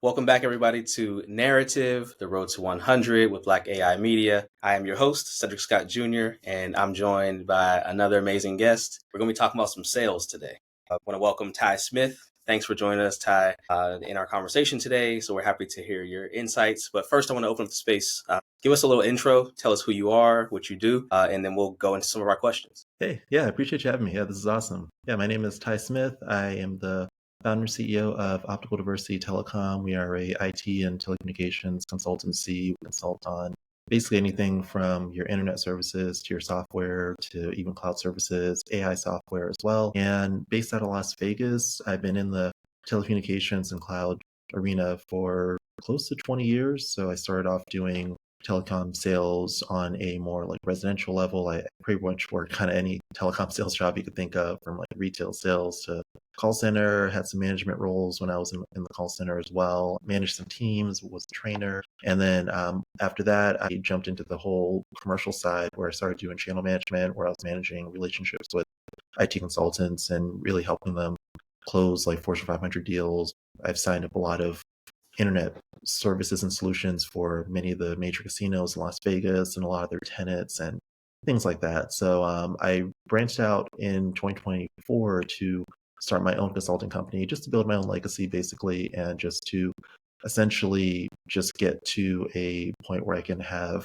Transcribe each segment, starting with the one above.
Welcome back, everybody, to Narrative, the Road to 100 with Black AI Media. I am your host, Cedric Scott Jr., and I'm joined by another amazing guest. We're going to be talking about some sales today. I want to welcome Ty Smith. Thanks for joining us, Ty, in our conversation today. So we're happy to hear your insights. But first, I want to open up the space. Give us a little intro. Tell us who you are, what you do, and then we'll go into some of our questions. Hey, I appreciate you having me. This is awesome. My name is Ty Smith. I am the founder and CEO of Optical Diversity Telecom. We are a IT and telecommunications consultancy. We consult on basically anything from your internet services to your software to even cloud services, AI software as well. And based out of Las Vegas, I've been in the telecommunications and cloud arena for close to 20 years. So I started off doing telecom sales on a more like residential level. I pretty much worked kind of any telecom sales job you could think of, from like retail sales to call center. Had some management roles when I was in the call center as well. Managed some teams, was a trainer. And then after that, I jumped into the whole commercial side where I started doing channel management, where I was managing relationships with IT consultants and really helping them close like Fortune 500 deals. I've signed up a lot of internet services and solutions for many of the major casinos in Las Vegas and a lot of their tenants and things like that. So I branched out in 2024 to start my own consulting company, just to build my own legacy, basically, and just to essentially just get to a point where I can have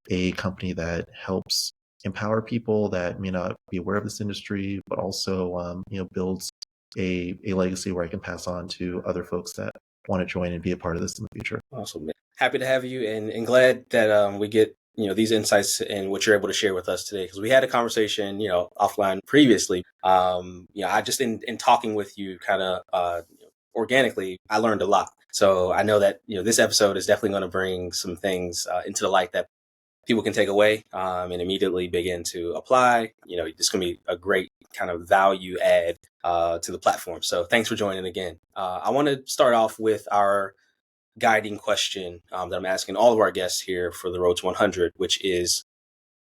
a company that helps empower people that may not be aware of this industry, but also builds a legacy where I can pass on to other folks that want to join and be a part of this in the future. Awesome, man. Happy to have you, and glad that we get these insights and what you're able to share with us today, because we had a conversation offline previously. I just in talking with you kind of organically, I learned a lot. So I know that this episode is definitely going to bring some things into the light that people can take away and immediately begin to apply. This is going to be a great kind of value add to the platform. So thanks for joining again. I want to start off with our guiding question that I'm asking all of our guests here for the Road to 100, which is,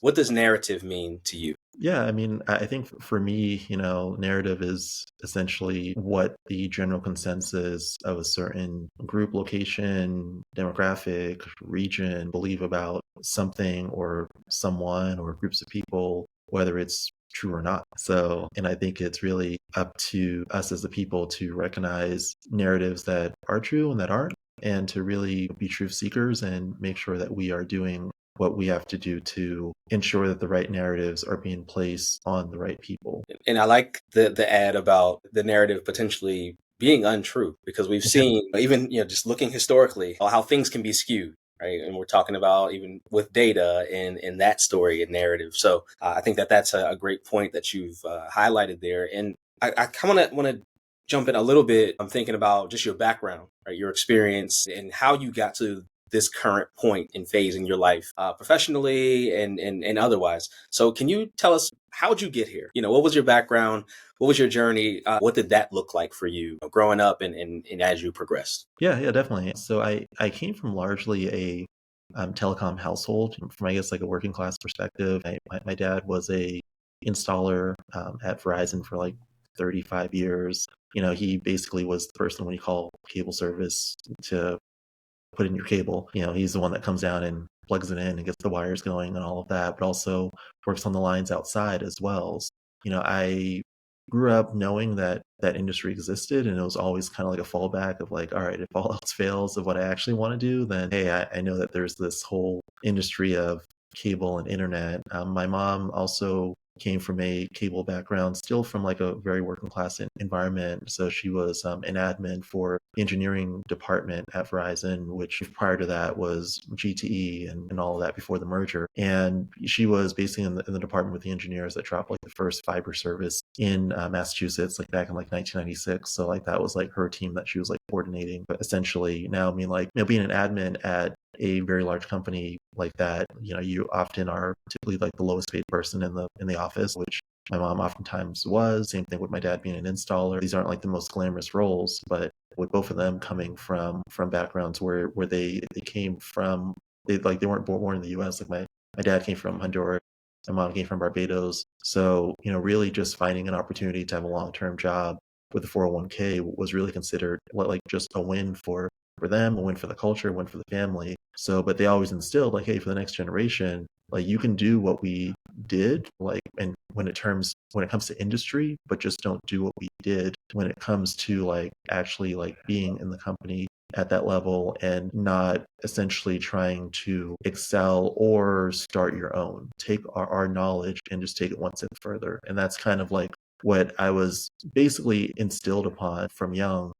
what does narrative mean to you? I think for me, narrative is essentially what the general consensus of a certain group, location, demographic, region believe about something or someone or groups of people, whether it's true or not. So, and I think it's really up to us as the people to recognize narratives that are true and that aren't, and to really be truth seekers and make sure that we are doing what we have to do to ensure that the right narratives are being placed on the right people. And I like the ad about the narrative potentially being untrue, because we've seen, even just looking historically, how things can be skewed, right? And we're talking about even with data in that story and narrative. So I think that's a great point that you've highlighted there. And I kind of want to jump in a little bit. I'm thinking about just your background, right? Your experience and how you got to this current point and phase in your life, professionally and otherwise. So can you tell us, how'd you get here? What was your background? What was your journey? What did that look like for you growing up and as you progressed? Yeah, definitely. So I came from largely a telecom household, from I guess like a working class perspective. My dad was a installer at Verizon for like 35 years. He basically was the person when you call cable service to put in your cable. He's the one that comes down and plugs it in and gets the wires going and all of that, but also works on the lines outside as well. I grew up knowing that that industry existed, and it was always kind of like a fallback of like, all right, if all else fails of what I actually want to do, then hey, I know that there's this whole industry of cable and internet. My mom also came from a cable background, still from like a very working class environment. So she was an admin for the engineering department at Verizon, which prior to that was GTE and all of that before the merger. And she was basically in the department with the engineers that dropped like the first fiber service in Massachusetts, like back in like 1996. So like that was like her team that she was like coordinating. But essentially now, being an admin at a very large company like that, you often are typically like the lowest paid person in the office, which my mom oftentimes was. Same thing with my dad being an installer. These aren't like the most glamorous roles, but with both of them coming from backgrounds where they came from, they weren't born in the US. Like my dad came from Honduras, my mom came from Barbados. So, really just finding an opportunity to have a long-term job with a 401k was really considered like just a win for for them, a win for the culture, a win for the family. So, but they always instilled like, hey, for the next generation, like you can do what we did, like, and when it comes to industry, but just don't do what we did when it comes to like actually like being in the company at that level and not essentially trying to excel or start your own. Take our knowledge and just take it one step further. And that's kind of like what I was basically instilled upon from young.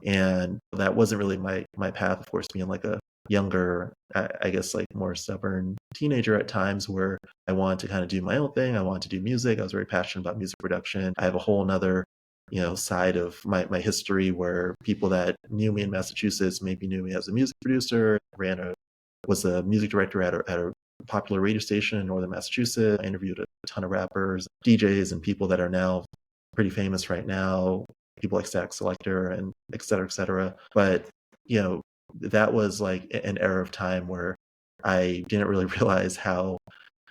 And that wasn't really my path, of course, being like a younger, I guess like more stubborn teenager at times where I wanted to kind of do my own thing. I wanted to do music. I was very passionate about music production. I have a whole nother side of my history where people that knew me in Massachusetts maybe knew me as a music producer, was a music director at a popular radio station in northern Massachusetts. I interviewed a ton of rappers, DJs, and people that are now pretty famous right now, people like Stack Selector and et cetera, et cetera. But, that was like an era of time where I didn't really realize how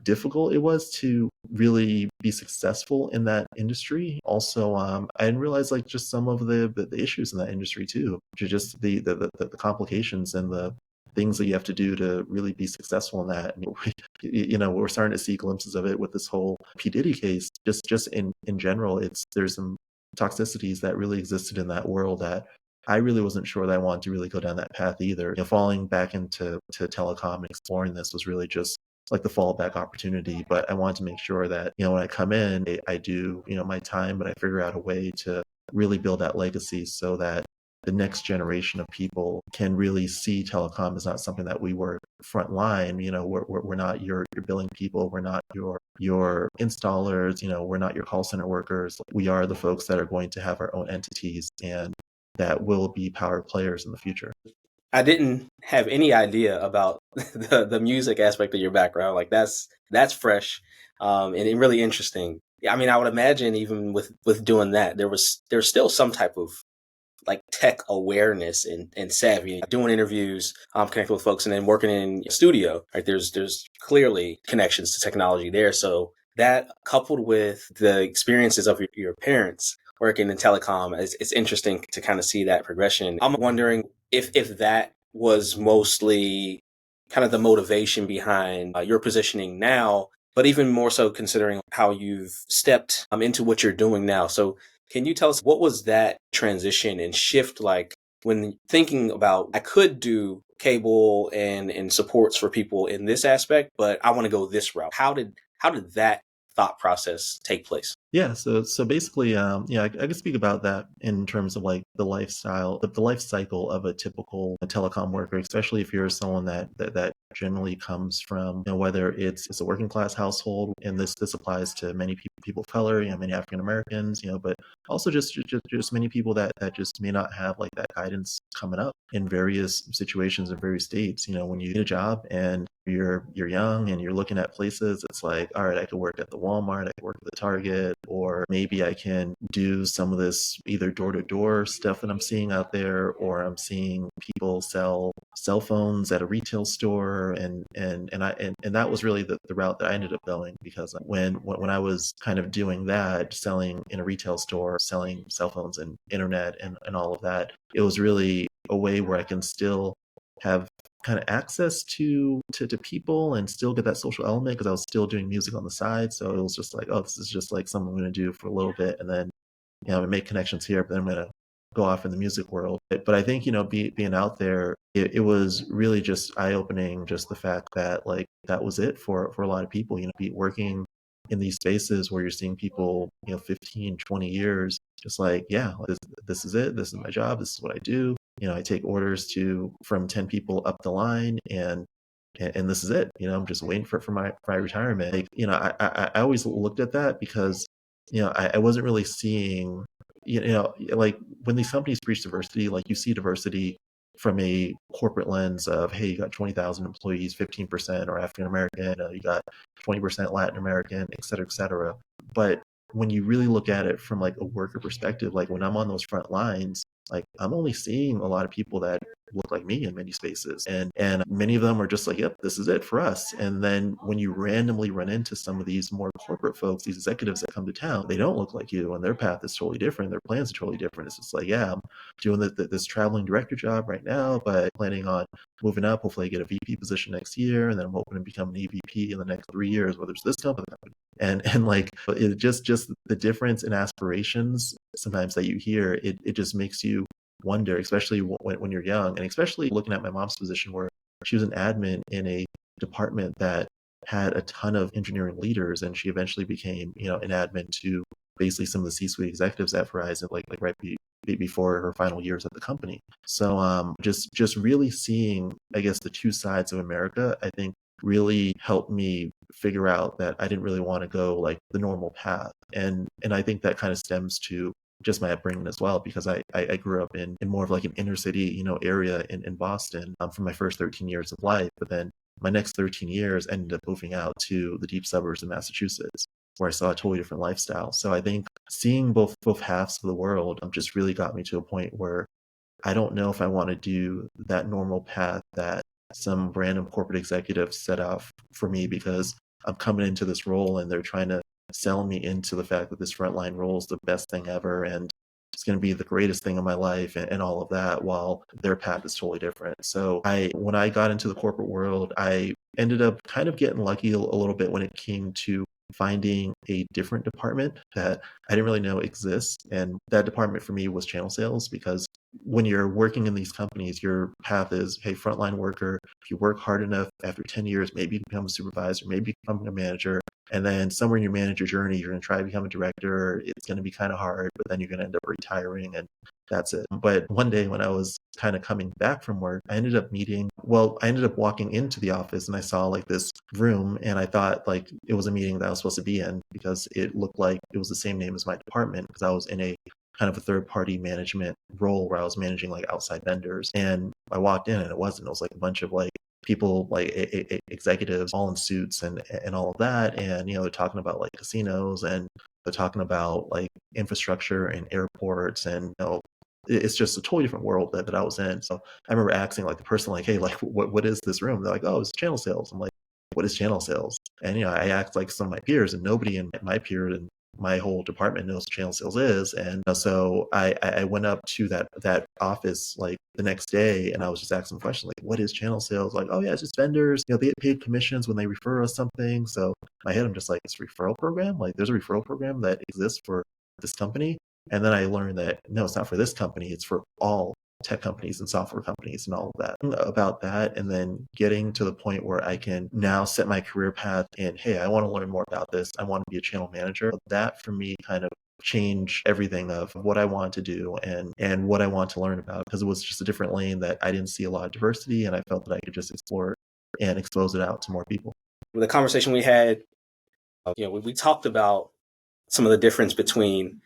difficult it was to really be successful in that industry. Also, I didn't realize like just some of the issues in that industry too, just the complications and the things that you have to do to really be successful in that. And we're starting to see glimpses of it with this whole P Diddy case. Just in general, there's some toxicities that really existed in that world that I really wasn't sure that I wanted to really go down that path either. Falling back into telecom and exploring this was really just like the fallback opportunity. But I wanted to make sure that, when I come in, I do, my time, but I figure out a way to really build that legacy so that the next generation of people can really see telecom as not something that we were front line. We're not your billing people. We're not your installers. We're not your call center workers. We are the folks that are going to have our own entities and that will be power players in the future. I didn't have any idea about the music aspect of your background. Like that's fresh, and really interesting. Yeah, I mean, I would imagine even with doing that, there's still some type of like tech awareness and savvy. Doing interviews, connecting with folks, and then working in a studio. Right, there's clearly connections to technology there. So that coupled with the experiences of your parents working in telecom, it's interesting to kind of see that progression. I'm wondering if that was mostly kind of the motivation behind your positioning now, but even more so considering how you've stepped into what you're doing now. So can you tell us what was that transition and shift like when thinking about I could do cable and supports for people in this aspect, but I want to go this route. How did that thought process take place? Yeah, so basically, I can speak about that in terms of like the lifestyle, the life cycle of a typical telecom worker, especially if you're someone that generally comes from, whether it's a working class household, and this applies to many people of color, many African Americans, but also just many people that just may not have like that guidance coming up in various situations in various states. When you get a job and you're young and you're looking at places, it's like, all right, I could work at the Walmart, I could work at the Target, or maybe I can do some of this either door to door stuff that I'm seeing out there, or I'm seeing people sell cell phones at a retail store, and that was really the route that I ended up going, because when I was kind of doing that, selling in a retail store, selling cell phones and internet and all of that, it was really a way where I can still have kind of access to people and still get that social element, because I was still doing music on the side. So it was just like, oh, this is just like something I'm going to do for a little bit, and then I make connections here, but then I'm going to go off in the music world. But I think being out there, it was really just eye opening, just the fact that like that was it for a lot of people. Be working in these spaces where you're seeing people 15, 20 years, just like, yeah, this is it, this is my job, this is what I do. I take orders from 10 people up the line, and this is it. I'm just waiting for my retirement. Like, I always looked at that because I wasn't really seeing, like when these companies preach diversity, like you see diversity from a corporate lens of, hey, you got 20,000 employees, 15% are African American, you got 20% Latin American, et cetera, et cetera. But when you really look at it from like a worker perspective, like when I'm on those front lines, like I'm only seeing a lot of people that look like me in many spaces. And many of them are just like, yep, this is it for us. And then when you randomly run into some of these more corporate folks, these executives that come to town, they don't look like you, and their path is totally different. Their plans are totally different. It's just like, yeah, I'm doing this traveling director job right now, but planning on moving up. Hopefully I get a VP position next year, and then I'm hoping to become an EVP in the next 3 years, whether it's this company. And like it just the difference in aspirations sometimes that you hear, it just makes you wonder, especially when you're young, and especially looking at my mom's position where she was an admin in a department that had a ton of engineering leaders, and she eventually became, an admin to basically some of the C-suite executives at Verizon, like right before her final years at the company. So just really seeing, I guess, the two sides of America, I think really helped me figure out that I didn't really want to go like the normal path. And I think that kind of stems to just my upbringing as well, because I grew up in more of like an inner city, area in Boston for my first 13 years of life. But then my next 13 years ended up moving out to the deep suburbs of Massachusetts, where I saw a totally different lifestyle. So I think seeing both halves of the world just really got me to a point where I don't know if I want to do that normal path that some random corporate executive set out for me, because I'm coming into this role and they're trying to sell me into the fact that this frontline role is the best thing ever and it's going to be the greatest thing in my life, and all of that, while their path is totally different. So when I got into the corporate world, I ended up kind of getting lucky a little bit when it came to finding a different department that I didn't really know exists. And that department for me was channel sales, because when you're working in these companies, your path is, hey, frontline worker. If you work hard enough, after 10 years, maybe you become a supervisor, maybe you become a manager. And then somewhere in your manager journey, you're going to try to become a director. It's going to be kind of hard, but then you're going to end up retiring, and that's it. But one day when I was kind of coming back from work, I ended up walking into the office and I saw like this room, and I thought like it was a meeting that I was supposed to be in, because it looked like it was the same name as my department, because I was in a kind of a third party management role where I was managing like outside vendors. And I walked in and it wasn't. It was like a bunch of like people, like executives all in suits and all of that. And, they're talking about like casinos, and they're talking about like infrastructure and airports, and, it's just a totally different world that I was in. So I remember asking like the person, like, hey, like what is this room? They're like, oh, it's channel sales. I'm like, what is channel sales? And, I asked like some of my peers, and nobody in my peer and my whole department knows what channel sales is. And so I went up to that office like the next day, and I was just asking questions like, what is channel sales? Like, oh yeah, it's just vendors, they get paid commissions when they refer us something. So in my head, I'm just like, it's a referral program? Like there's a referral program that exists for this company? And then I learned that no, it's not for this company, it's for all tech companies and software companies and all of that. About that, and then getting to the point where I can now set my career path in, hey, I want to learn more about this, I want to be a channel manager. That for me kind of changed everything of what I want to do and what I want to learn about, because it was just a different lane that I didn't see a lot of diversity, and I felt that I could just explore it and expose it out to more people. The conversation we had, we talked about some of the difference between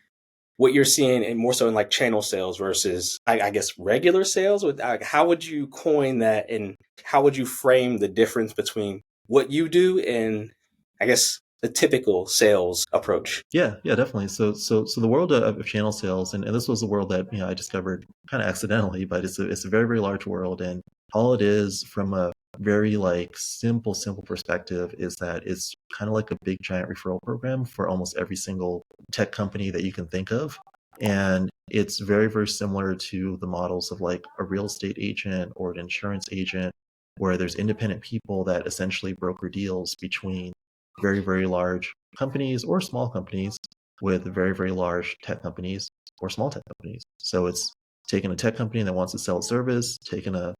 what you're seeing, and more so in like channel sales versus, I guess, regular sales. How would you coin that, and how would you frame the difference between what you do and, I guess, the typical sales approach? Yeah, definitely. So the world of channel sales, and this was the world that I discovered kind of accidentally, but it's a very, very large world, and all it is from a very like simple perspective is that it's kind of like a big giant referral program for almost every single tech company that you can think of. And it's very, very similar to the models of like a real estate agent or an insurance agent, where there's independent people that essentially broker deals between very, very large companies or small companies with very, very large tech companies or small tech companies. So it's taking a tech company that wants to sell a service, taking a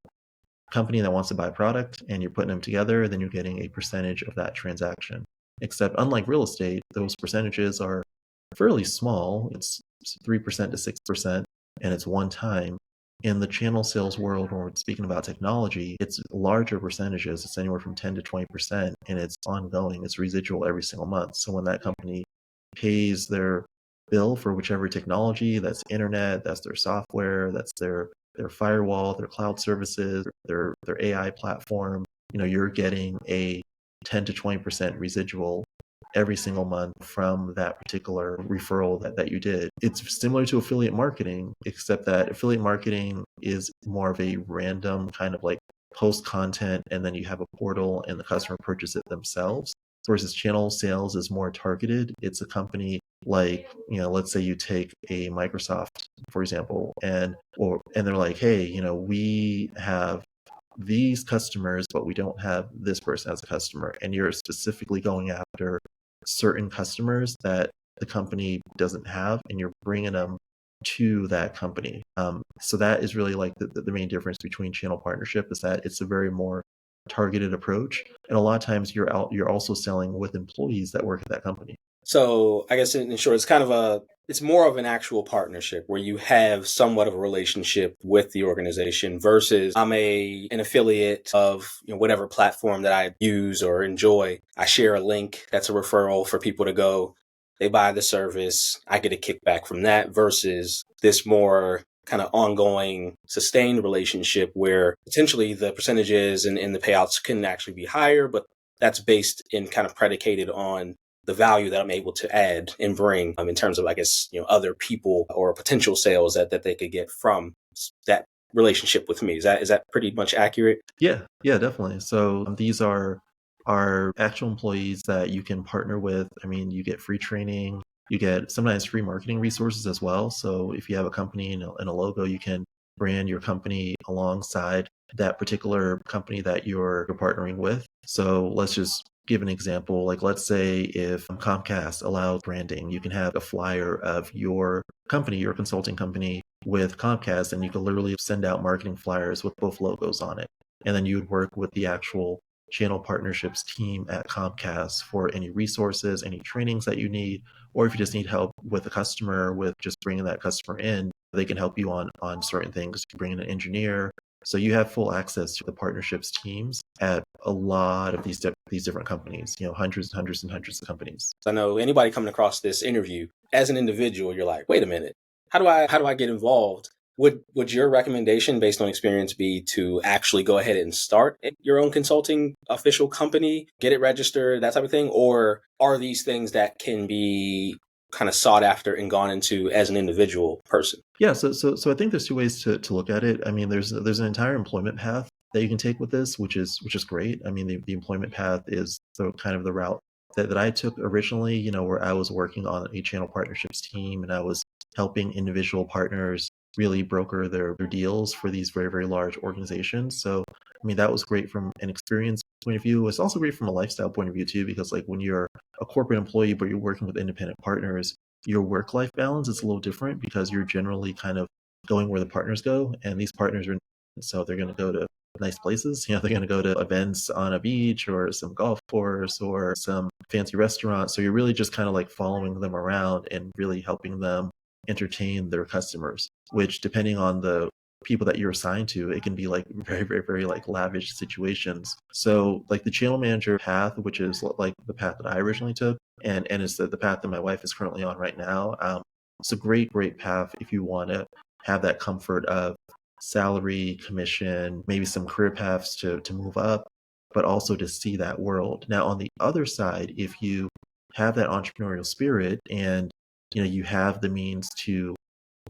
company that wants to buy a product, and you're putting them together, then you're getting a percentage of that transaction. Except unlike real estate, those percentages are fairly small. It's 3% to 6%, and it's one time. In the channel sales world, when we're speaking about technology, it's larger percentages. It's anywhere from 10 to 20%, and it's ongoing. It's residual every single month. So when that company pays their bill for whichever technology, that's internet, that's their software, that's their firewall, their cloud services, their AI platform, you're getting a 10 to 20% residual every single month from that particular referral that you did. It's similar to affiliate marketing, except that affiliate marketing is more of a random kind of like post content, and then you have a portal and the customer purchase it themselves. Versus channel sales is more targeted. It's a company like, let's say you take a Microsoft, for example, and they're like, hey, we have these customers, but we don't have this person as a customer. And you're specifically going after certain customers that the company doesn't have, and you're bringing them to that company. So that is really like the main difference between channel partnership, is that it's a very more targeted approach. And a lot of times you're also selling with employees that work at that company. So I guess in short, it's more of an actual partnership where you have somewhat of a relationship with the organization versus I'm an affiliate of whatever platform that I use or enjoy. I share a link that's a referral for people to go. They buy the service. I get a kickback from that versus this more kind of ongoing, sustained relationship where potentially the percentages and the payouts can actually be higher, but that's based and kind of predicated on the value that I'm able to add and bring in terms of, I guess, other people or potential sales that they could get from that relationship with me. Is that pretty much accurate? Yeah, definitely. So these are actual employees that you can partner with. I mean, you get free training, you get sometimes free marketing resources as well. So if you have a company and a logo, you can brand your company alongside that particular company that you're partnering with. So let's just give an example. Like, let's say if Comcast allows branding, you can have a flyer of your company, your consulting company, with Comcast, and you can literally send out marketing flyers with both logos on it. And then you would work with the actual channel partnerships team at Comcast for any resources, any trainings that you need, or if you just need help with a customer, with just bringing that customer in, they can help you on certain things. You bring in an engineer. So you have full access to the partnerships teams at a lot of these different companies, hundreds and hundreds and hundreds of companies. I know anybody coming across this interview as an individual, you're like, wait a minute, how do I get involved? Would your recommendation based on experience be to actually go ahead and start your own consulting official company, get it registered, that type of thing? Or are these things that can be kind of sought after and gone into as an individual person? Yeah, so I think there's two ways to look at it. I mean, there's an entire employment path that you can take with this, which is great. I mean, the employment path is the kind of the route that I took originally, where I was working on a channel partnerships team, and I was helping individual partners really broker their deals for these very, very large organizations. So, I mean, that was great from an experience point of view. It's also great from a lifestyle point of view too, because like when you're a corporate employee, but you're working with independent partners, your work-life balance is a little different because you're generally kind of going where the partners go, and these partners are, so they're going to go to nice places. They're going to go to events on a beach or some golf course or some fancy restaurant. So you're really just kind of like following them around and really helping them entertain their customers, which depending on the people that you're assigned to, it can be like very, very, very like lavish situations. So like the channel manager path, which is like the path that I originally took, and it's the path that my wife is currently on right now. It's a great, great path if you want to have that comfort of salary, commission, maybe some career paths to move up, but also to see that world. Now, on the other side, if you have that entrepreneurial spirit and you have the means to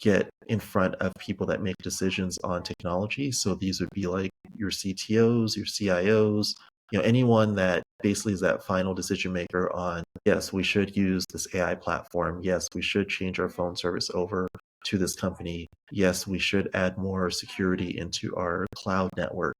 get in front of people that make decisions on technology. So these would be like your CTOs, your CIOs, anyone that basically is that final decision maker on, yes, we should use this AI platform. Yes, we should change our phone service over to this company. Yes, we should add more security into our cloud network.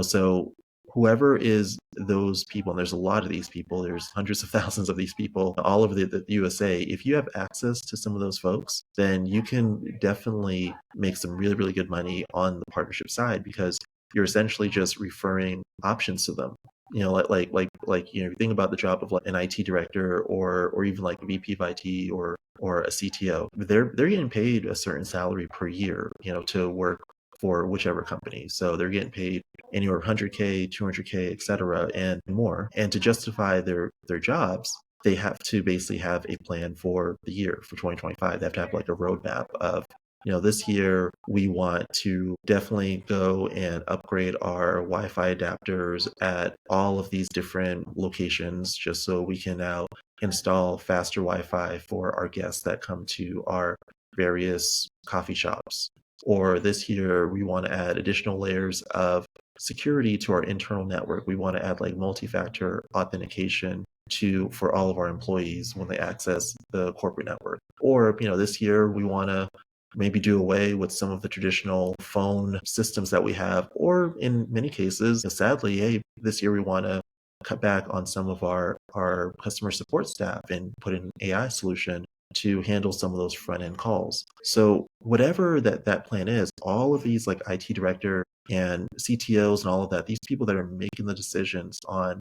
So whoever is those people, and there's a lot of these people, there's hundreds of thousands of these people all over the USA. If you have access to some of those folks, then you can definitely make some really, really good money on the partnership side, because you're essentially just referring options to them. Think about the job of like an IT director or even like a VP of IT or a CTO. They're getting paid a certain salary per year, to work for whichever company. So they're getting paid anywhere 100K, 200K, et cetera, and more. And to justify their jobs, they have to basically have a plan for the year for 2025. They have to have like a roadmap of This year we want to definitely go and upgrade our Wi-Fi adapters at all of these different locations just so we can now install faster Wi-Fi for our guests that come to our various coffee shops. Or this year we want to add additional layers of security to our internal network. We want to add like multi-factor authentication for all of our employees when they access the corporate network. Or, this year we want to maybe do away with some of the traditional phone systems that we have, or in many cases, sadly, hey, this year we want to cut back on some of our customer support staff and put in an AI solution to handle some of those front end calls. So whatever that plan is, all of these like IT director and CTOs and all of that, these people that are making the decisions on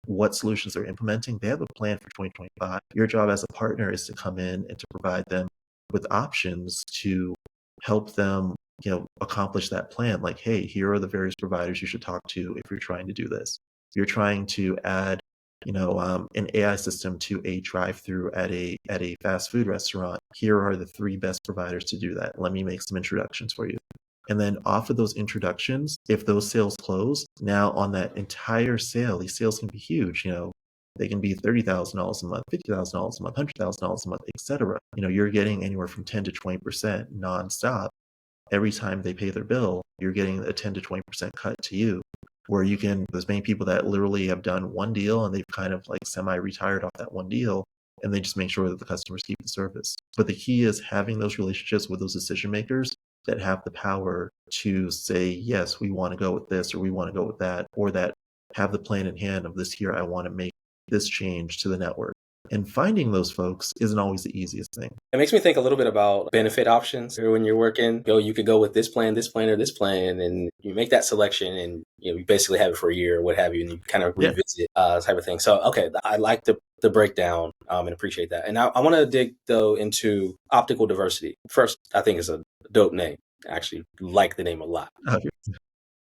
what solutions they're implementing, they have a plan for 2025. Your job as a partner is to come in and to provide them with options to help them, accomplish that plan. Like, hey, here are the various providers you should talk to if you're trying to do this. If you're trying to add, an AI system to a drive-through at a fast food restaurant, here are the three best providers to do that. Let me make some introductions for you. And then off of those introductions, if those sales close, now on that entire sale, these sales can be huge. They can be $30,000 a month, $50,000 a month, $100,000 a month, etc. You're getting anywhere from 10 to 20% nonstop. Every time they pay their bill, you're getting a 10 to 20% cut to you. Where there's many people that literally have done one deal and they've kind of like semi-retired off that one deal, and they just make sure that the customers keep the service. But the key is having those relationships with those decision makers that have the power to say, yes, we want to go with this, or we want to go with that, or that have the plan in hand of this year, I want to make this change to the network. And finding those folks isn't always the easiest thing. It makes me think a little bit about benefit options. When you're working, you could go with this plan, or this plan, and you make that selection, and you basically have it for a year or what have you, and you kind of Yeah. revisit type of thing. So, okay, I like the breakdown and appreciate that. And I want to dig though into optical diversity. First, I think it's a dope name. I actually like the name a lot.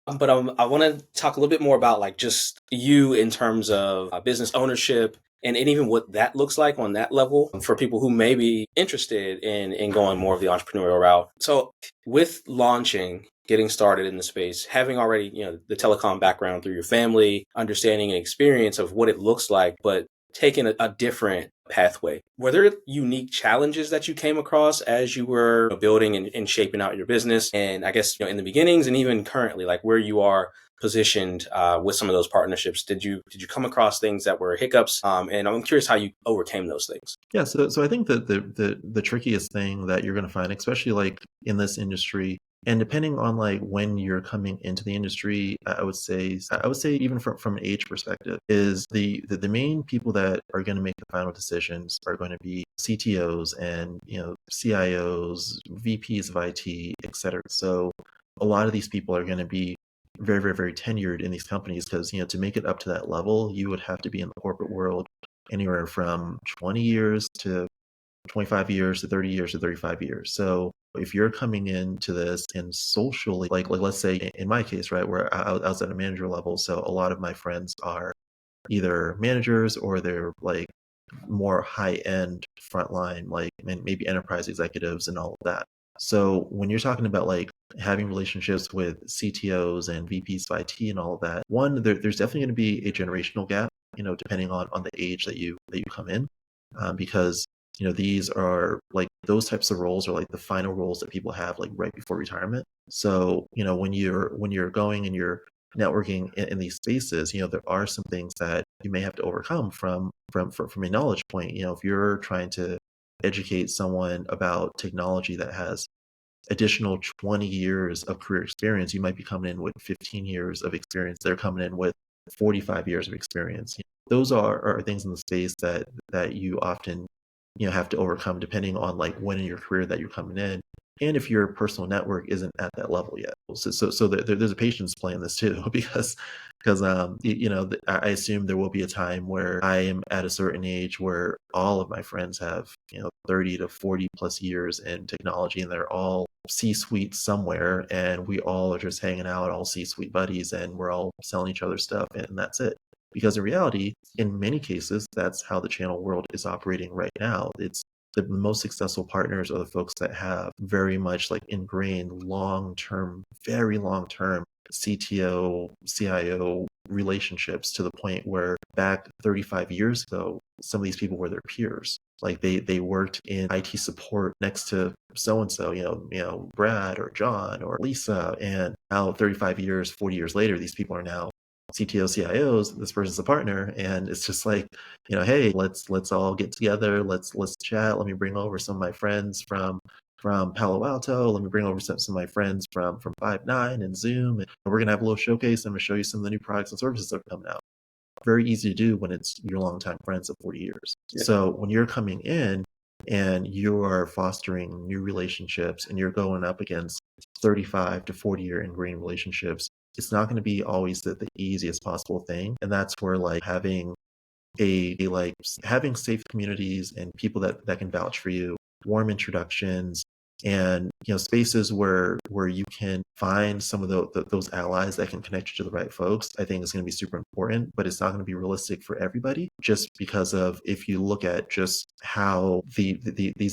But I want to talk a little bit more about like just you in terms of business ownership and even what that looks like on that level for people who may be interested in going more of the entrepreneurial route. So with launching, getting started in the space, having already, the telecom background through your family, understanding and experience of what it looks like, but taking a different pathway. Were there unique challenges that you came across as you were building and shaping out your business? And I guess, in the beginnings and even currently, like where you are positioned with some of those partnerships, did you come across things that were hiccups? And I'm curious how you overcame those things. Yeah, so I think that the trickiest thing that you're going to find, especially like in this industry, and depending on like when you're coming into the industry, I would say even from an age perspective, is the main people that are going to make the final decisions are going to be CTOs and CIOs, VPs of IT, et cetera. So a lot of these people are going to be very, very, very tenured in these companies because to make it up to that level, you would have to be in the corporate world anywhere from 20 years to 25 years to 30 years to 35 years. So if you're coming into this and socially, like let's say in my case, right, where I was at a manager level, so a lot of my friends are either managers or they're like more high-end frontline, like maybe enterprise executives and all of that. So when you're talking about like having relationships with CTOs and VPs of IT and all of that, one, there's definitely going to be a generational gap, depending on the age that you come in, because these are like those types of roles are like the final roles that people have like right before retirement. So when you're going and you're networking in these spaces, there are some things that you may have to overcome from a knowledge point. If you're trying to educate someone about technology that has additional 20 years of career experience, you might be coming in with 15 years of experience. They're coming in with 45 years of experience. Those are things in the space that you often have to overcome depending on like when in your career that you're coming in, and if your personal network isn't at that level yet. So there's a patience play in this too, because I assume there will be a time where I am at a certain age where all of my friends have 30 to 40 plus years in technology, and they're all C-suite somewhere, and we all are just hanging out, all C-suite buddies, and we're all selling each other stuff, and that's it. Because in reality, in many cases, that's how the channel world is operating right now. It's the most successful partners are the folks that have very much like ingrained long-term, very long-term CTO, CIO relationships to the point where back 35 years ago, some of these people were their peers. Like they worked in IT support next to so and so, Brad or John or Lisa, and now 35 years, 40 years later, these people are now CTO, CIOs. This person's a partner, and it's just like, hey, let's all get together. Let's chat. Let me bring over some of my friends from Palo Alto. Let me bring over some of my friends from Five9 and Zoom, and we're gonna have a little showcase. I'm gonna show you some of the new products and services that are coming out. Very easy to do when it's your longtime friends of 40 years. Yeah. So when you're coming in and you are fostering new relationships and you're going up against 35 to 40-year ingrained relationships, it's not going to be always the easiest possible thing. And that's where like having having safe communities and people that can vouch for you, warm introductions, and spaces where you can find some of those allies that can connect you to the right folks, I think is going to be super important. But it's not going to be realistic for everybody, just because of if you look at just how these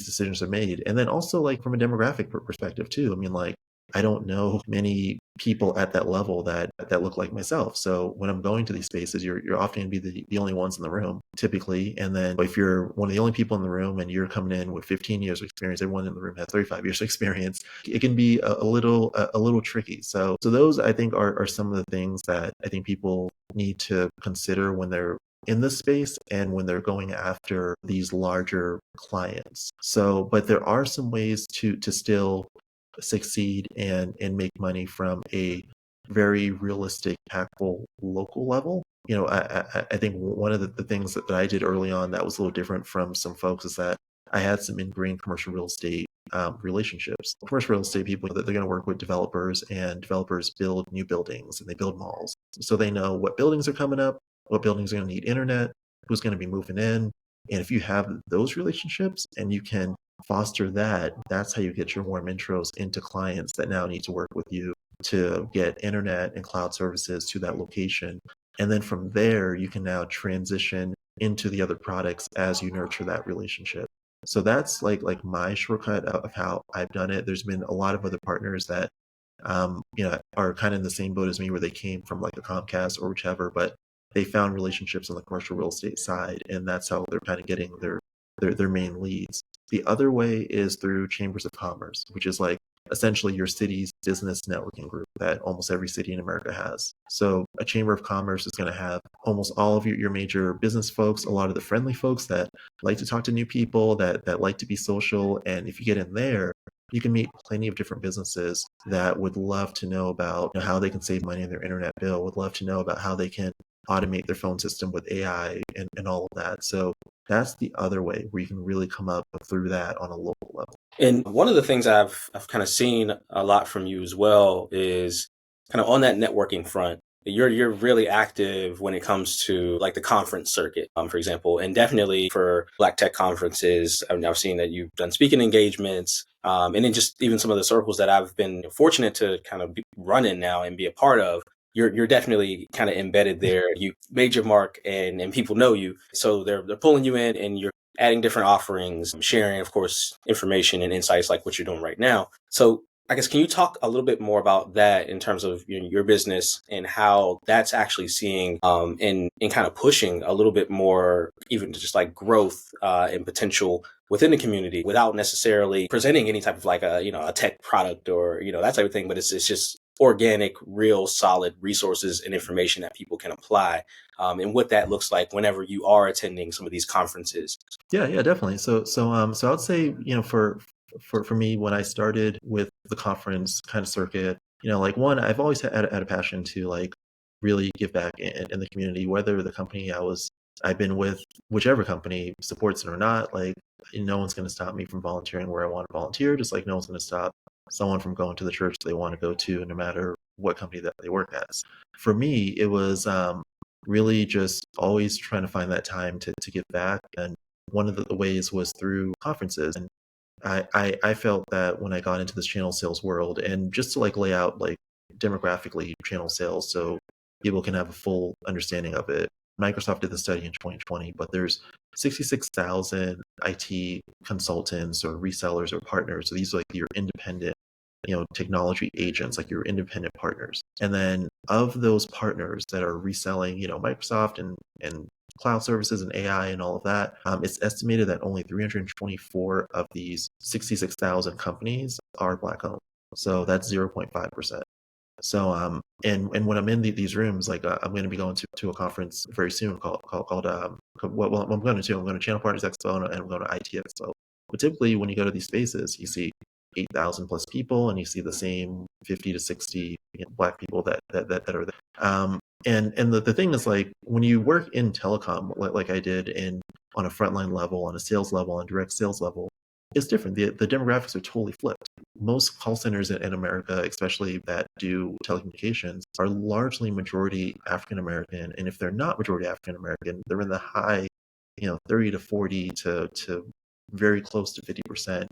decisions are made. And then also like from a demographic perspective too, I mean, like I don't know many people at that level that look like myself. So when I'm going to these spaces, you're often going to be the only ones in the room typically. And then if you're one of the only people in the room and you're coming in with 15 years of experience, everyone in the room has 35 years of experience, it can be a little tricky. So those I think are some of the things that I think people need to consider when they're in this space and when they're going after these larger clients. So, but there are some ways to still succeed and make money from a very realistic, impactful local level. I think one of the things that I did early on that was a little different from some folks is that I had some ingrained commercial real estate relationships. Commercial real estate people that they're going to work with developers, and developers build new buildings and they build malls. So they know what buildings are coming up, what buildings are going to need internet, who's going to be moving in. And if you have those relationships and you can foster that, that's how you get your warm intros into clients that now need to work with you to get internet and cloud services to that location. And then from there, you can now transition into the other products as you nurture that relationship. So that's like my shortcut of how I've done it. There's been a lot of other partners that are kind of in the same boat as me, where they came from like a Comcast or whichever, but they found relationships on the commercial real estate side, and that's how they're kind of getting their main leads. The other way is through chambers of commerce, which is like essentially your city's business networking group that almost every city in America has. So a chamber of commerce is going to have almost all of your major business folks, a lot of the friendly folks that like to talk to new people, that like to be social. And if you get in there, you can meet plenty of different businesses that would love to know about how they can save money on their internet bill, would love to know about how they can automate their phone system with AI and all of that. So that's the other way where you can really come up through that on a local level. And one of the things I've kind of seen a lot from you as well is kind of on that networking front. You're really active when it comes to like the conference circuit, for example, and definitely for Black Tech conferences. I've seen that you've done speaking engagements, and then just even some of the circles that I've been fortunate to kind of run in now and be a part of. You're definitely kind of embedded there. You made your mark, and people know you, so they're pulling you in, and you're adding different offerings, sharing, of course, information and insights like what you're doing right now. So I guess, can you talk a little bit more about that in terms of your business and how that's actually seeing and kind of pushing a little bit more, even just like growth and potential within the community without necessarily presenting any type of like a tech product or that type of thing, but it's just organic, real, solid resources and information that people can apply, and what that looks like whenever you are attending some of these conferences. Yeah, definitely. So I would say, for me, when I started with the conference kind of circuit, like one, I've always had a passion to like really give back in the community, whether the company I've been with, whichever company supports it or not. Like no one's going to stop me from volunteering where I want to volunteer, just like no one's going to stop someone from going to the church they want to go to, no matter what company that they work at. For me, it was really just always trying to find that time to give back. And one of the ways was through conferences. And I felt that when I got into this channel sales world, and just to like lay out like demographically channel sales so people can have a full understanding of it. Microsoft did the study in 2020, but there's 66,000 IT consultants or resellers or partners. So these are like your independent, technology agents, like your independent partners. And then of those partners that are reselling, Microsoft and cloud services and AI and all of that, it's estimated that only 324 of these 66,000 companies are Black owned. So that's 0.5%. So and when I'm in these rooms, like I'm going to be going to a conference very soon well, I'm going to Channel Partners Expo and I'm going to IT Expo. But typically when you go to these spaces, you see 8,000 plus people and you see the same 50 to 60 Black people that are there. And the thing is, like, when you work in telecom, like I did on a frontline level, on a sales level, on direct sales level, it's different. The demographics are totally flipped. Most call centers in America, especially that do telecommunications, are largely majority African American. And if they're not majority African American, they're in the high, 30 to 40 to very close to 50%,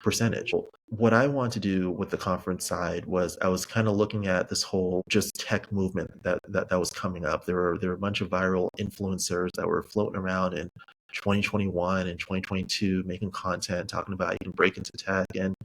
percentage. What I want to do with the conference side was I was kind of looking at this whole just tech movement that was coming up. There were a bunch of viral influencers that were floating around in 2021 and 2022 making content talking about you can break into tech and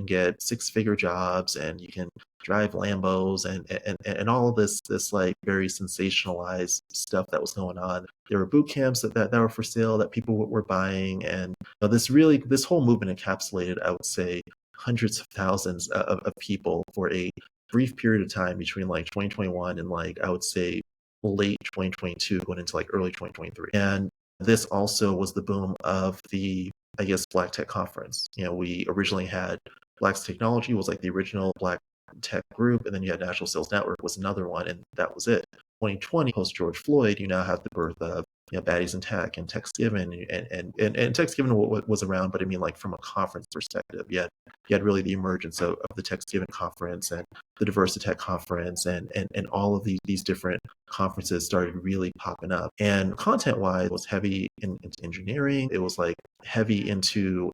get six-figure jobs and you can drive Lambos and all of this like very sensationalized stuff that was going on. There were boot camps that were for sale that people were buying, and this whole movement encapsulated, I would say, hundreds of thousands of people for a brief period of time between like 2021 and like I would say late 2022 going into like early 2023. And this also was the boom of the, I guess, Black Tech Conference. We originally had Black's Technology was like the original Black Tech group, and then you had National Sales Network was another one, and that was it. 2020, post George Floyd, you now have the birth of Baddies in Tech and TechSgiven, and TechSgiven was around, but I mean, like, from a conference perspective, you had really the emergence of the TechSgiven conference and the Diversitech conference, and all of these different conferences started really popping up. And content-wise, it was heavy into engineering. It was like heavy into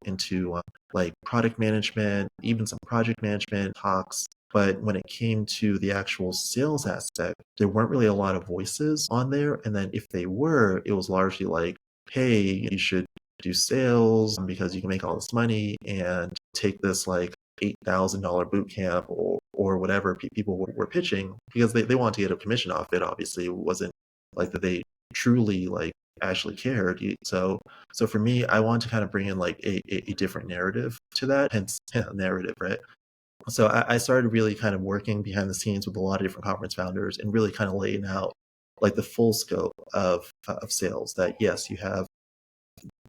like product management, even some project management talks. But when it came to the actual sales aspect, there weren't really a lot of voices on there. And then if they were, it was largely like, hey, you should do sales because you can make all this money and take this like $8,000 boot camp or whatever people were pitching because they wanted to get a commission off it. Obviously, it wasn't like that they truly like actually cared. So for me, I want to kind of bring in like a different narrative to that, hence narrative, right? So I started really kind of working behind the scenes with a lot of different conference founders and really kind of laying out like the full scope of sales. That yes, you have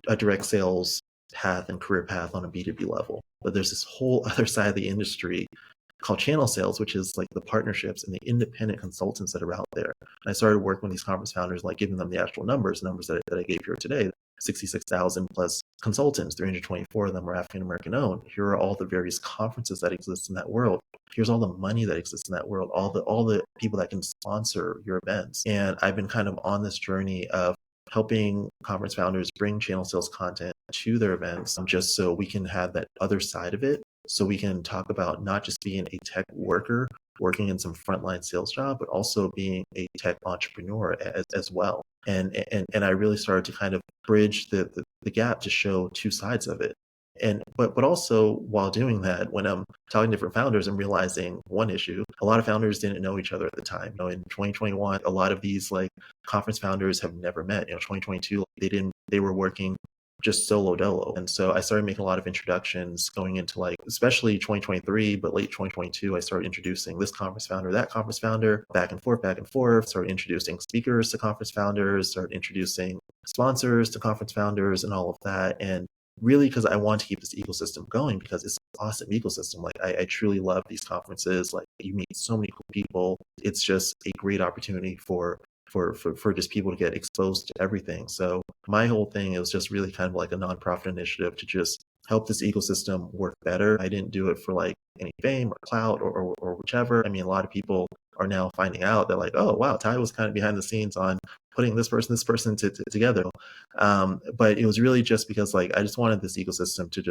a direct sales path and career path on a B2B level, but there's this whole other side of the industry called channel sales, which is like the partnerships and the independent consultants that are out there. And I started working with these conference founders, like giving them the actual numbers that I gave here today. 66,000 plus consultants, 324 of them are African American owned. Here are all the various conferences that exist in that world. Here's all the money that exists in that world, all the people that can sponsor your events. And I've been kind of on this journey of helping conference founders bring channel sales content to their events just so we can have that other side of it. So we can talk about not just being a tech worker working in some frontline sales job, but also being a tech entrepreneur as well. And I really started to kind of bridge the gap to show two sides of it. And but also while doing that, when I'm talking to different founders, I'm realizing one issue: a lot of founders didn't know each other at the time. In 2021, a lot of these like conference founders have never met. 2022, they were working just solo dolo. And so I started making a lot of introductions going into like, especially 2023, but late 2022, I started introducing this conference founder, that conference founder, back and forth, started introducing speakers to conference founders, started introducing sponsors to conference founders and all of that. And really, because I want to keep this ecosystem going because it's an awesome ecosystem. Like I truly love these conferences. Like you meet so many cool people. It's just a great opportunity for just people to get exposed to everything. So my whole thing is just really kind of like a nonprofit initiative to just help this ecosystem work better. I didn't do it for like any fame or clout or whichever. I mean, a lot of people are now finding out that like, oh wow, Ty was kind of behind the scenes on putting this person together. But it was really just because like I just wanted this ecosystem to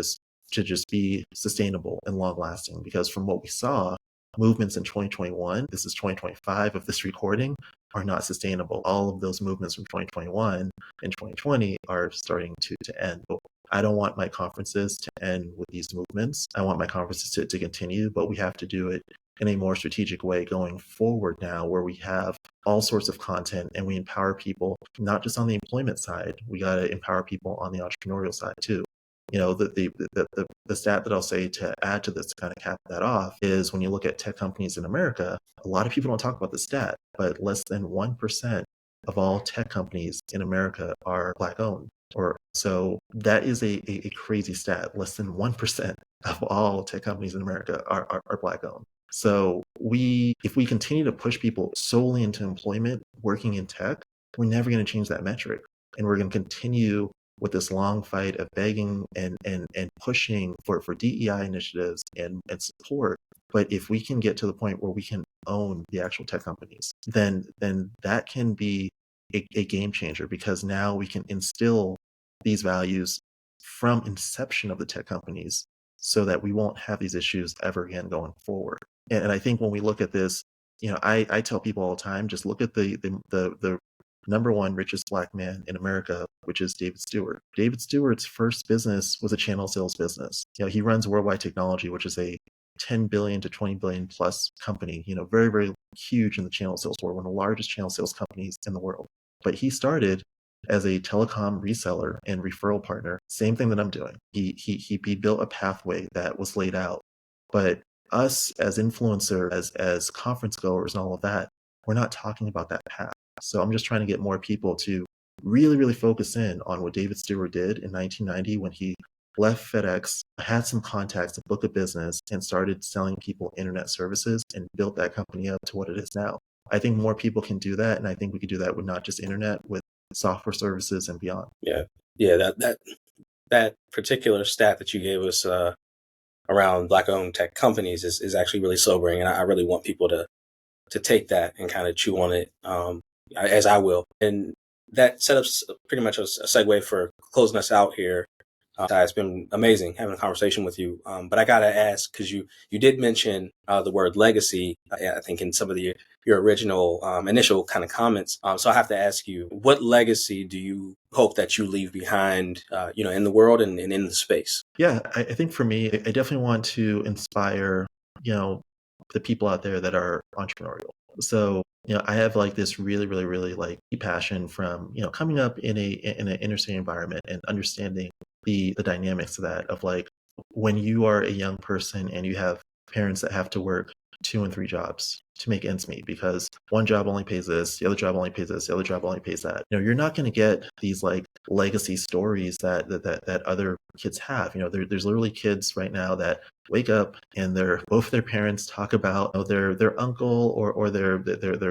just be sustainable and long lasting. Because from what we saw, movements in 2021, this is 2025 of this recording, are not sustainable. All of those movements from 2021 and 2020 are starting to end. But I don't want my conferences to end with these movements. I want my conferences to continue, but we have to do it in a more strategic way going forward now, where we have all sorts of content and we empower people, not just on the employment side. We got to empower people on the entrepreneurial side too. The stat that I'll say to add to this, to kind of cap that off, is when you look at tech companies in America, a lot of people don't talk about the stat, but less than 1% of all tech companies in America are Black owned. Or so that is a crazy stat. Less than 1% of all tech companies in America are Black owned. So if we continue to push people solely into employment working in tech, we're never going to change that metric. And we're going to continue with this long fight of begging and pushing for DEI initiatives and support. But if we can get to the point where we can own the actual tech companies, then that can be a game changer, because now we can instill these values from inception of the tech companies so that we won't have these issues ever again going forward. And I think when we look at this, I tell people all the time, just look at the number one richest Black man in America, which is David Stewart. David Stewart's first business was a channel sales business. He runs Worldwide Technology, which is a 10 billion to 20 billion plus company, very, very huge in the channel sales world, one of the largest channel sales companies in the world. But he started as a telecom reseller and referral partner, same thing that I'm doing. He built a pathway that was laid out. But us as influencers, as conference goers and all of that, we're not talking about that path. So I'm just trying to get more people to really, really focus in on what David Stewart did in 1990 when he left FedEx, had some contacts, a book of business, and started selling people internet services and built that company up to what it is now. I think more people can do that, and I think we could do that with not just internet, with software services and beyond. Yeah, that particular stat that you gave us around Black-owned tech companies is actually really sobering, and I really want people to take that and kind of chew on it, as I will. And that set up pretty much a segue for closing us out here. It's been amazing having a conversation with you. But I got to ask, because you did mention the word legacy, I think in some of your original initial kind of comments. So I have to ask you, what legacy do you hope that you leave behind, in the world and in the space? Yeah, I think for me, I definitely want to inspire, the people out there that are entrepreneurial. So, I have like this really, really, really like passion from, coming up in an inner city environment and understanding the dynamics of that, of like when you are a young person and you have parents that have to work 2 and 3 jobs to make ends meet, because one job only pays this, the other job only pays this, the other job only pays that. You're not going to get these like legacy stories that other kids have. There's literally kids right now that wake up and both their parents talk about their uncle or their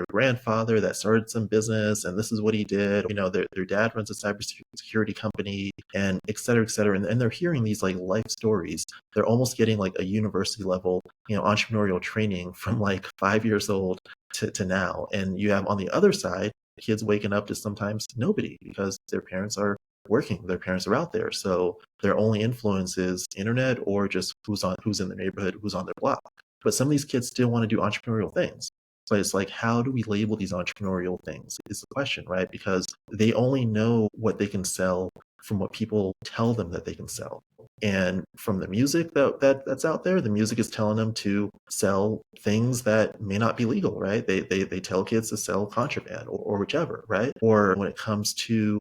grandfather that started some business, and this is what he did. Their dad runs a cybersecurity company, and et cetera, et cetera. And they're hearing these like life stories. They're almost getting like a university level, entrepreneurial training from like 5 years old to now. And you have on the other side, kids waking up to sometimes nobody, because their parents are working, their parents are out there. So their only influence is internet or just who's in their neighborhood, who's on their block. But some of these kids still want to do entrepreneurial things. But it's like, how do we label these entrepreneurial things is the question, right? Because they only know what they can sell from what people tell them that they can sell. And from the music that's out there, the music is telling them to sell things that may not be legal, right? They tell kids to sell contraband or whichever, right? Or when it comes to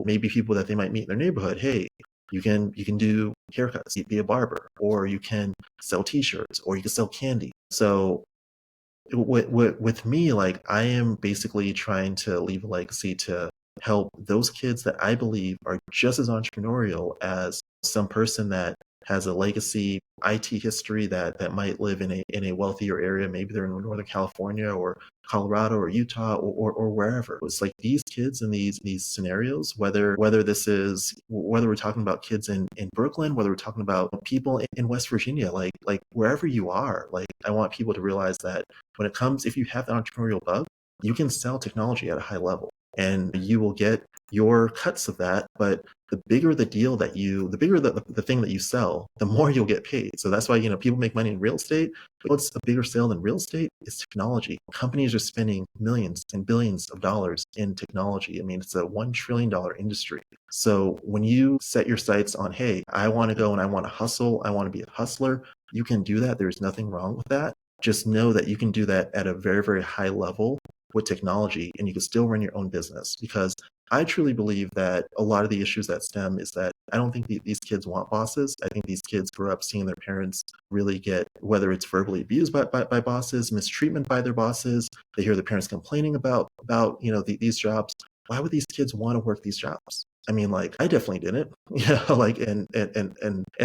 maybe people that they might meet in their neighborhood, hey, you can do haircuts, be a barber, or you can sell T-shirts, or you can sell candy. So with me, like, I am basically trying to leave a legacy to help those kids that I believe are just as entrepreneurial as some person that has a legacy IT history that might live in a wealthier area. Maybe they're in Northern California or Colorado or Utah or wherever. It's like these kids in these scenarios, whether we're talking about kids in Brooklyn, whether we're talking about people in West Virginia, like wherever you are, like, I want people to realize that if you have the entrepreneurial bug, you can sell technology at a high level, and you will get your cuts of that, but the bigger the deal that the bigger the thing that you sell, the more you'll get paid. So that's why, people make money in real estate. But what's a bigger sale than real estate is technology. Companies are spending millions and billions of dollars in technology. I mean, it's a $1 trillion industry. So when you set your sights on, hey, I want to go and I want to hustle, I want to be a hustler, you can do that. There's nothing wrong with that. Just know that you can do that at a very, very high level with technology, and you can still run your own business. Because I truly believe that a lot of the issues that stem is that I don't think these kids want bosses. I think these kids grew up seeing their parents really get, whether it's verbally abused by bosses, mistreatment by their bosses. They hear their parents complaining about these jobs. Why would these kids want to work these jobs? I mean, like, I definitely didn't, like, and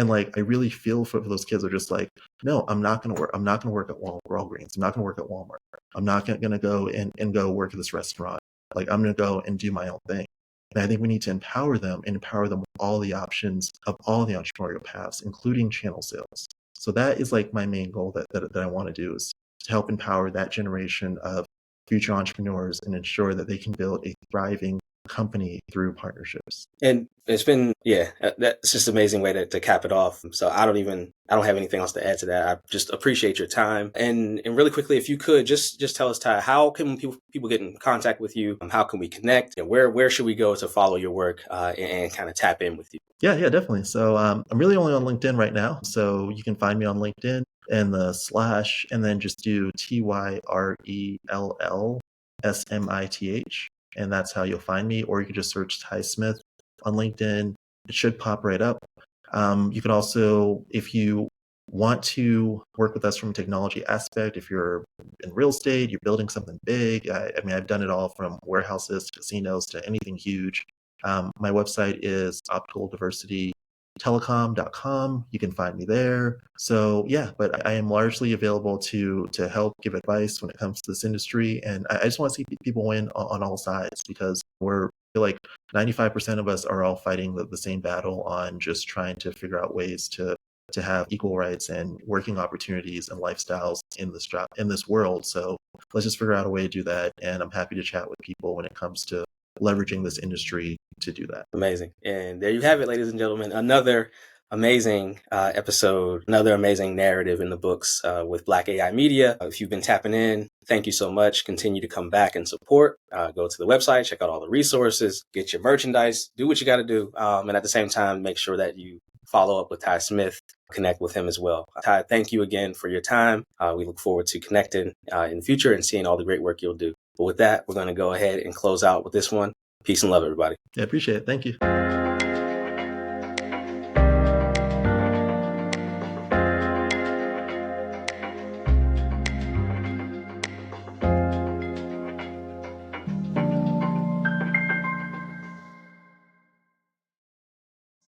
like, I really feel for those kids who are just like, no, I'm not going to work. I'm not going to work at Walgreens. I'm not going to work at Walmart. I'm not going to go and go work at this restaurant. Like, I'm going to go and do my own thing. And I think we need to empower them with all the options of all the entrepreneurial paths, including channel sales. So that is like my main goal that I want to do, is to help empower that generation of future entrepreneurs and ensure that they can build a thriving company through partnerships. And it's been, that's just an amazing way to cap it off. So I don't have anything else to add to that. I just appreciate your time. And really quickly, if you could just tell us, Ty, how can people get in contact with you? How can we connect? And where should we go to follow your work and kind of tap in with you? Yeah, definitely. So I'm really only on LinkedIn right now. So you can find me on LinkedIn and the / and then just do TYRELLSMITH. And that's how you'll find me. Or you can just search Ty Smith on LinkedIn. It should pop right up. You can also, if you want to work with us from a technology aspect, if you're in real estate, you're building something big. I mean, I've done it all from warehouses to casinos to anything huge. My website is Optical Diversity, telecom.com. You can find me there. So yeah, but I am largely available to help give advice when it comes to this industry. And I just want to see people win on all sides, because we're like 95% of us are all fighting the same battle on just trying to figure out ways to have equal rights and working opportunities and lifestyles in this world. So let's just figure out a way to do that. And I'm happy to chat with people when it comes to leveraging this industry to do that. Amazing. And there you have it, ladies and gentlemen. Another amazing episode, another amazing narrative in the books with Black AI Media. If you've been tapping in, thank you so much. Continue to come back and support. Go to the website, check out all the resources, get your merchandise, do what you got to do. And at the same time, make sure that you follow up with Ty Smith, connect with him as well. Ty, thank you again for your time. We look forward to connecting in the future and seeing all the great work you'll do. But with that, we're going to go ahead and close out with this one. Peace and love, everybody. Yeah, appreciate it. Thank you.